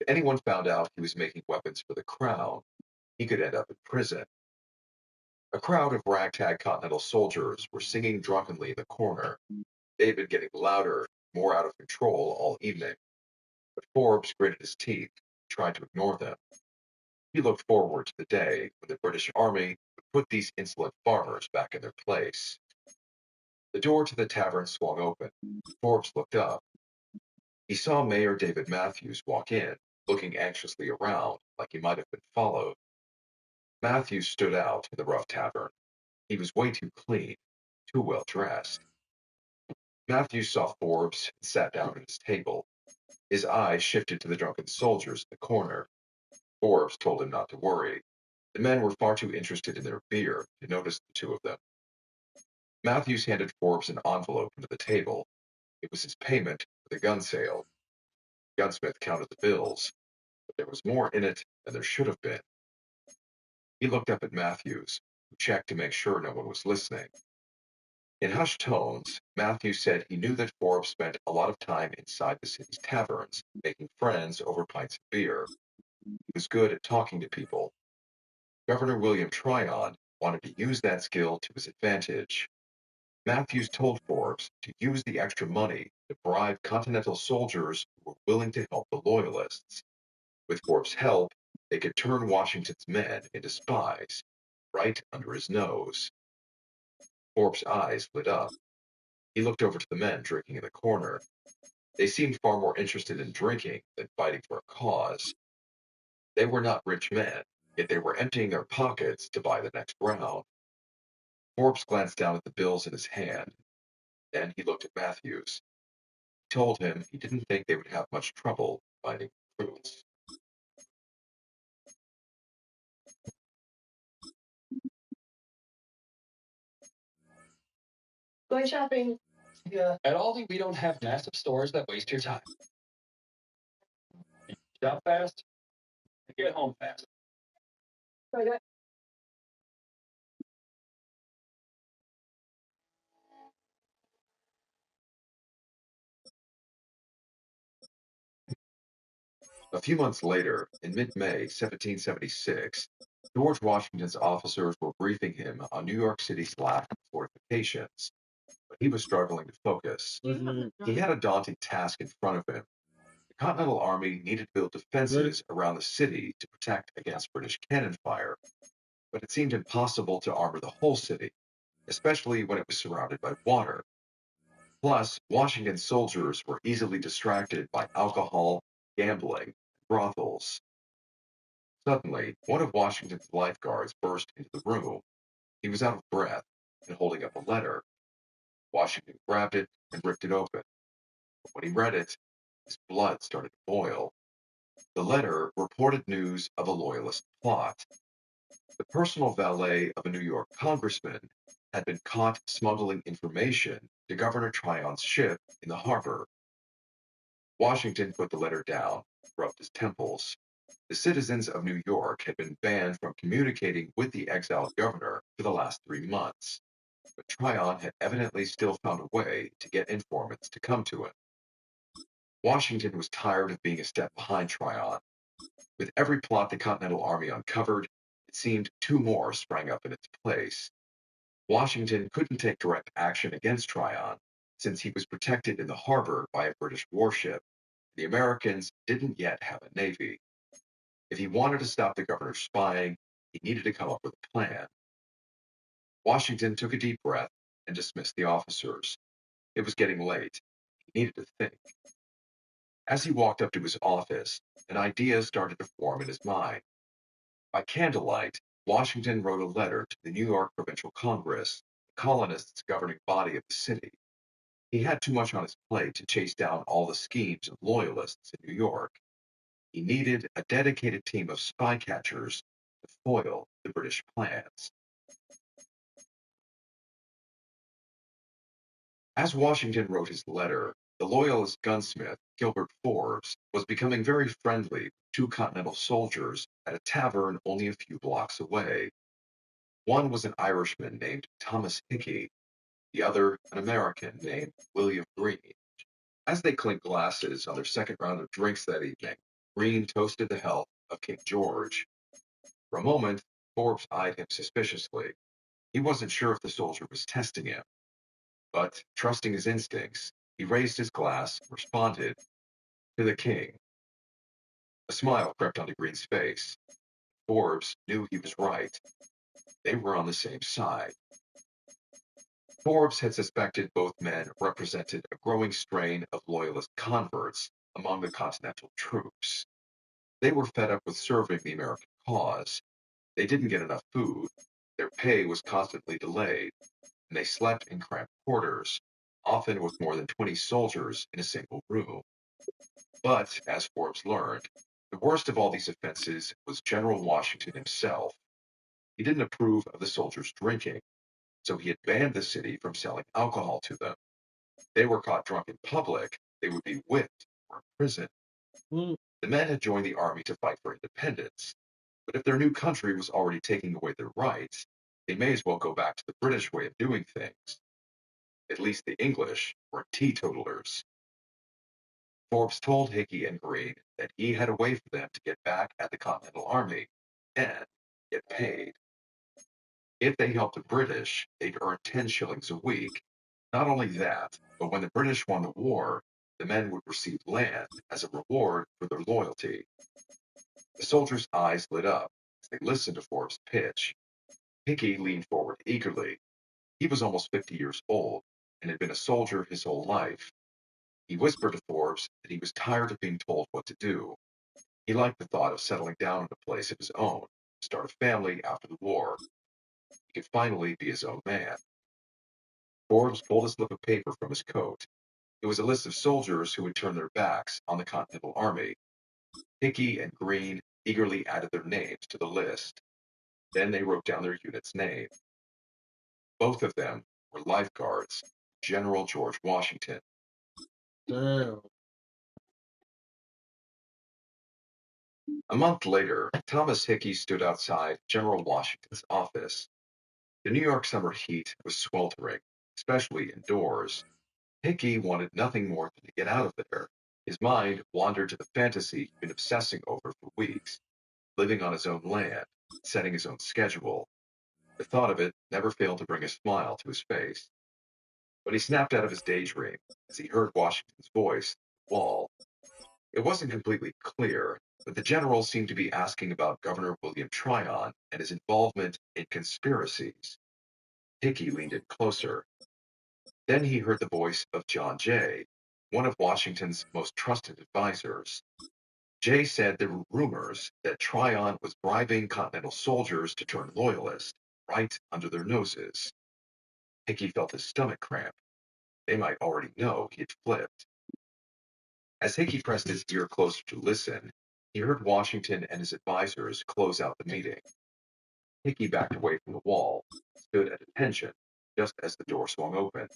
If anyone found out he was making weapons for the crown, he could end up in prison. A crowd of ragtag Continental soldiers were singing drunkenly in the corner. They had been getting louder, more out of control all evening, but Forbes gritted his teeth, tried to ignore them. He looked forward to the day when the British Army would put these insolent farmers back in their place. The door to the tavern swung open. Forbes looked up. He saw Mayor David Matthews walk in, looking anxiously around like he might have been followed. Matthews stood out in the rough tavern. He was way too clean, too well dressed. Matthews saw Forbes and sat down at his table. His eyes shifted to the drunken soldiers in the corner. Forbes told him not to worry. The men were far too interested in their beer to notice the two of them. Matthews handed Forbes an envelope under the table. It was his payment for the gun sale. Gunsmith counted the bills, but there was more in it than there should have been. He looked up at Matthews, who checked to make sure no one was listening. In hushed tones, Matthews said he knew that Forbes spent a lot of time inside the city's taverns, making friends over pints of beer. He was good at talking to people. Governor William Tryon wanted to use that skill to his advantage. Matthews told Forbes to use the extra money to bribe Continental soldiers who were willing to help the Loyalists. With Forbes' help, they could turn Washington's men into spies, right under his nose. Forbes' eyes lit up. He looked over to the men drinking in the corner. They seemed far more interested in drinking than fighting for a cause. They were not rich men, yet they were emptying their pockets to buy the next round. Forbes glanced down at the bills in his hand. Then he looked at Matthews. He told him he didn't think they would have much trouble finding recruits. Going shopping. Yeah. At Aldi, we don't have massive stores that waste your time. Shop fast, and get home fast. Okay. A few months later, in mid-May 1776, George Washington's officers were briefing him on New York City's lack of fortifications, but he was struggling to focus. He had a daunting task in front of him. The Continental Army needed to build defenses around the city to protect against British cannon fire, but it seemed impossible to armor the whole city, especially when it was surrounded by water. Plus, Washington's soldiers were easily distracted by alcohol, gambling, and brothels. Suddenly, one of Washington's lifeguards burst into the room. He was out of breath and holding up a letter. Washington grabbed it and ripped it open. But when he read it, his blood started to boil. The letter reported news of a Loyalist plot. The personal valet of a New York congressman had been caught smuggling information to Governor Tryon's ship in the harbor. Washington put the letter down, rubbed his temples. The citizens of New York had been banned from communicating with the exiled governor for the last 3 months, but Tryon had evidently still found a way to get informants to come to him. Washington was tired of being a step behind Tryon. With every plot the Continental Army uncovered, it seemed two more sprang up in its place. Washington couldn't take direct action against Tryon, since he was protected in the harbor by a British warship. The Americans didn't yet have a navy. If he wanted to stop the governor spying, he needed to come up with a plan. Washington took a deep breath and dismissed the officers. It was getting late. He needed to think. As he walked up to his office, an idea started to form in his mind. By candlelight, Washington wrote a letter to the New York Provincial Congress, the colonists' governing body of the city. He had too much on his plate to chase down all the schemes of loyalists in New York. He needed a dedicated team of spy catchers to foil the British plans. As Washington wrote his letter, the Loyalist gunsmith, Gilbert Forbes, was becoming very friendly with two Continental soldiers at a tavern only a few blocks away. One was an Irishman named Thomas Hickey, the other an American named William Green. As they clinked glasses on their second round of drinks that evening, Greene toasted the health of King George. For a moment, Forbes eyed him suspiciously. He wasn't sure if the soldier was testing him, but trusting his instincts, he raised his glass and responded, "To the king." A smile crept onto Greene's face. Forbes knew he was right. They were on the same side. Forbes had suspected both men represented a growing strain of loyalist converts among the Continental troops. They were fed up with serving the American cause. They didn't get enough food, their pay was constantly delayed, and they slept in cramped quarters, often with more than 20 soldiers in a single room. But, as Forbes learned, the worst of all these offenses was General Washington himself. He didn't approve of the soldiers drinking, so he had banned the city from selling alcohol to them. If they were caught drunk in public, they would be whipped or imprisoned. Mm. The men had joined the army to fight for independence, but if their new country was already taking away their rights, they may as well go back to the British way of doing things. At least the English were teetotalers. Forbes told Hickey and Greene that he had a way for them to get back at the Continental Army and get paid. If they helped the British, they'd earn 10 shillings a week. Not only that, but when the British won the war, the men would receive land as a reward for their loyalty. The soldiers' eyes lit up as they listened to Forbes' pitch. Hickey leaned forward eagerly. He was almost 50 years old and had been a soldier his whole life. He whispered to Forbes that he was tired of being told what to do. He liked the thought of settling down in a place of his own, start a family after the war. He could finally be his own man. Forbes pulled a slip of paper from his coat. It was a list of soldiers who had turned their backs on the Continental Army. Hickey and Greene eagerly added their names to the list. Then they wrote down their unit's name. Both of them were lifeguards, General George Washington. Damn. A month later, Thomas Hickey stood outside General Washington's office. The New York summer heat was sweltering, especially indoors. Hickey wanted nothing more than to get out of there. His mind wandered to the fantasy he'd been obsessing over for weeks, living on his own land, setting his own schedule. The thought of it never failed to bring a smile to his face. But he snapped out of his daydream as he heard Washington's voice on the wall. It wasn't completely clear, but the general seemed to be asking about Governor William Tryon and his involvement in conspiracies. Hickey leaned in closer. Then he heard the voice of John Jay, one of Washington's most trusted advisors. Jay said there were rumors that Tryon was bribing Continental soldiers to turn loyalist, right under their noses. Hickey felt his stomach cramp. They might already know he had flipped. As Hickey pressed his ear closer to listen, he heard Washington and his advisors close out the meeting. Hickey backed away from the wall, stood at attention, just as the door swung open.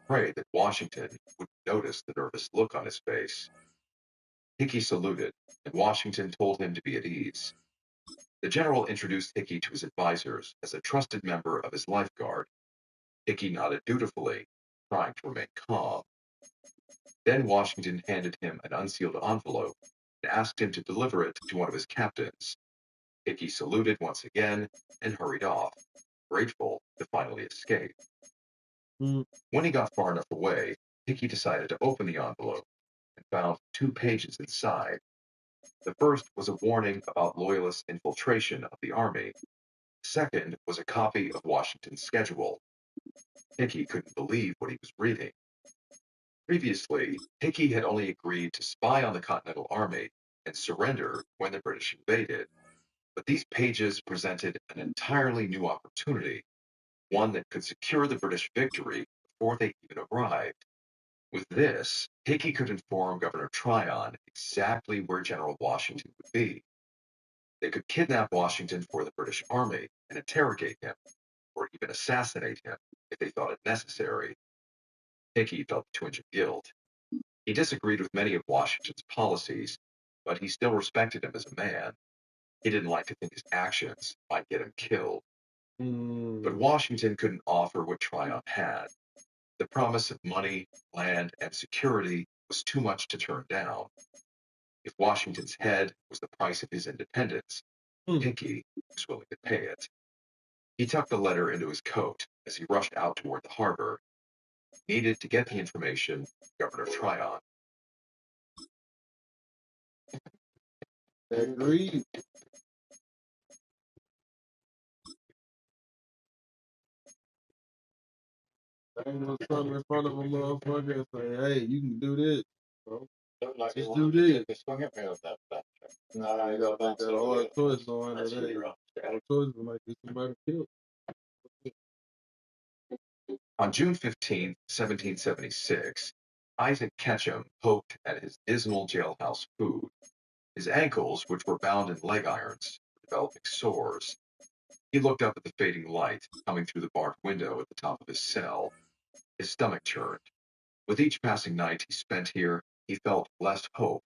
Prayed that Washington would notice the nervous look on his face. Hickey saluted, and Washington told him to be at ease. The general introduced Hickey to his advisors as a trusted member of his lifeguard. Hickey nodded dutifully, trying to remain calm. Then Washington handed him an unsealed envelope and asked him to deliver it to one of his captains. Hickey saluted once again and hurried off, grateful to finally escape. Mm. When he got far enough away, Hickey decided to open the envelope and found 2 pages inside. The first was a warning about loyalist infiltration of the army. The second was a copy of Washington's schedule. Hickey couldn't believe what he was reading. Previously, Hickey had only agreed to spy on the Continental Army and surrender when the British invaded. But these pages presented an entirely new opportunity, one that could secure the British victory before they even arrived. With this, Hickey could inform Governor Tryon exactly where General Washington would be. They could kidnap Washington for the British Army and interrogate him, or even assassinate him if they thought it necessary. Hickey felt a twinge of guilt. He disagreed with many of Washington's policies, but he still respected him as a man. He didn't like to think his actions might get him killed. But Washington couldn't offer what Tryon had. The promise of money, land, and security was too much to turn down. If Washington's head was the price of his independence, Hickey was willing to pay it. He tucked the letter into his coat as he rushed out toward the harbor. He needed to get the information Governor Tryon. Agreed. I ain't gonna come in front of a motherfucker and say, hey, you can do this, bro. Like Just you do wanted to this. swing at me with that. Nah, you gotta make that a hard choice knowing that hey, hard choice will make somebody killed. On June 15, 1776, Isaac Ketchum poked at his dismal jailhouse food. His ankles, which were bound in leg irons, were developing sores. He looked up at the fading light coming through the barred window at the top of his cell. His stomach churned. With each passing night he spent here, he felt less hope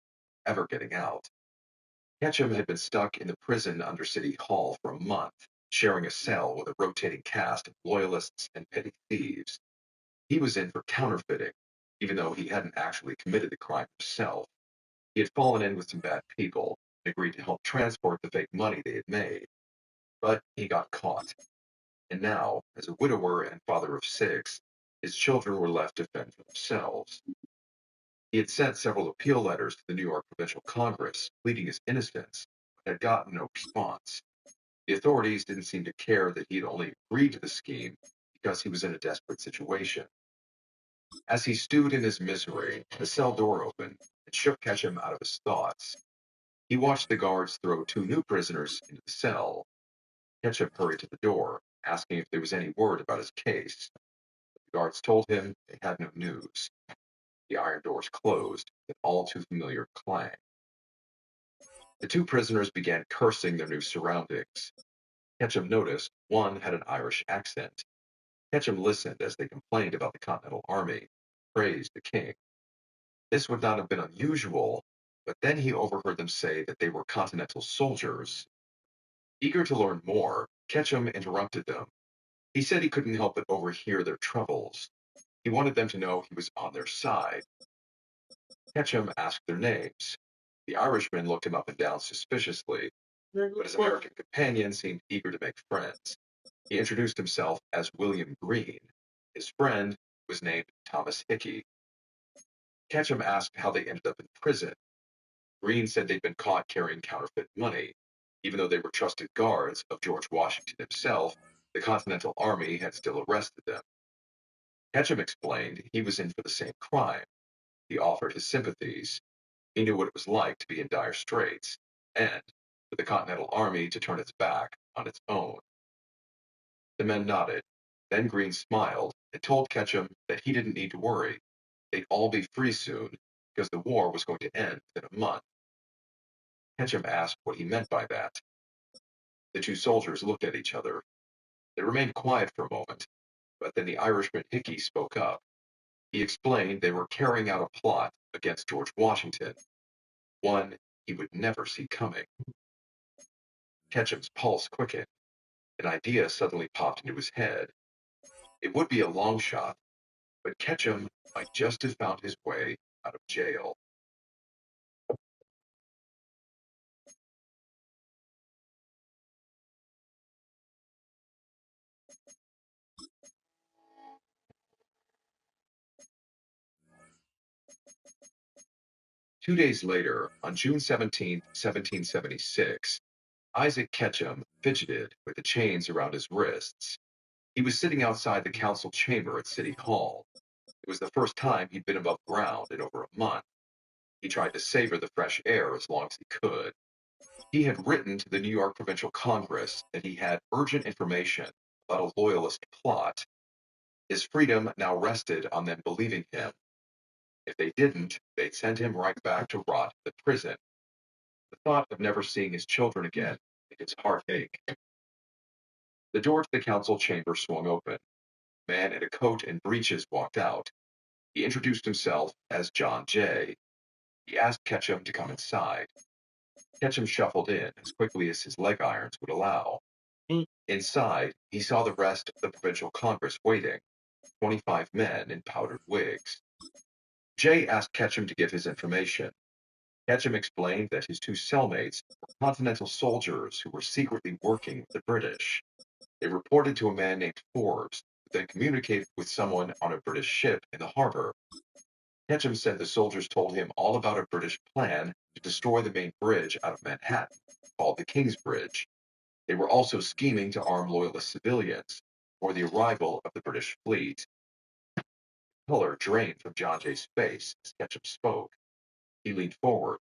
ever getting out. Ketchum had been stuck in the prison under City Hall for a month, sharing a cell with a rotating cast of loyalists and petty thieves. He was in for counterfeiting, even though he hadn't actually committed the crime himself. He had fallen in with some bad people and agreed to help transport the fake money they had made. But he got caught. And now, as a widower and father of 6, his children were left to fend for themselves. He had sent several appeal letters to the New York Provincial Congress pleading his innocence, but had gotten no response. The authorities didn't seem to care that he had only agreed to the scheme because he was in a desperate situation. As he stewed in his misery, the cell door opened and shook Ketchum out of his thoughts. He watched the guards throw 2 new prisoners into the cell. Ketchum hurried to the door, asking if there was any word about his case. The guards told him they had no news. The iron doors closed with an all too familiar clang. The 2 prisoners began cursing their new surroundings. Ketchum noticed one had an Irish accent. Ketchum listened as they complained about the Continental Army, praised the king. This would not have been unusual, but then he overheard them say that they were Continental soldiers. Eager to learn more, Ketchum interrupted them. He said he couldn't help but overhear their troubles. He wanted them to know he was on their side. Ketchum asked their names. The Irishman looked him up and down suspiciously, but his American companion seemed eager to make friends. He introduced himself as William Green. His friend was named Thomas Hickey. Ketchum asked how they ended up in prison. Green said they'd been caught carrying counterfeit money. Even though they were trusted guards of George Washington himself, the Continental Army had still arrested them. Ketchum explained he was in for the same crime. He offered his sympathies. He knew what it was like to be in dire straits, and for the Continental Army to turn its back on its own. The men nodded. Then Green smiled and told Ketchum that he didn't need to worry. They'd all be free soon because the war was going to end within a month. Ketchum asked what he meant by that. The 2 soldiers looked at each other. They remained quiet for a moment, but then the Irishman Hickey spoke up. He explained they were carrying out a plot against George Washington, one he would never see coming. Ketchum's pulse quickened. An idea suddenly popped into his head. It would be a long shot, but Ketchum might just have found his way out of jail. Two days later, on June 17, 1776, Isaac Ketchum fidgeted with the chains around his wrists. He was sitting outside the council chamber at City Hall. It was the first time he'd been above ground in over a month. He tried to savor the fresh air as long as he could. He had written to the New York Provincial Congress that he had urgent information about a loyalist plot. His freedom now rested on them believing him. If they didn't, they'd send him right back to rot in the prison. The thought of never seeing his children again made his heart ache. The door to the council chamber swung open. A man in a coat and breeches walked out. He introduced himself as John Jay. He asked Ketchum to come inside. Ketchum shuffled in as quickly as his leg irons would allow. Inside, he saw the rest of the Provincial Congress waiting, 25 men in powdered wigs. Jay asked Ketchum to give his information. Ketchum explained that his two cellmates were Continental soldiers who were secretly working with the British. They reported to a man named Forbes, who then communicated with someone on a British ship in the harbor. Ketchum said the soldiers told him all about a British plan to destroy the main bridge out of Manhattan, called the King's Bridge. They were also scheming to arm loyalist civilians for the arrival of the British fleet. Color drained from John Jay's face as Ketchum spoke. He leaned forward,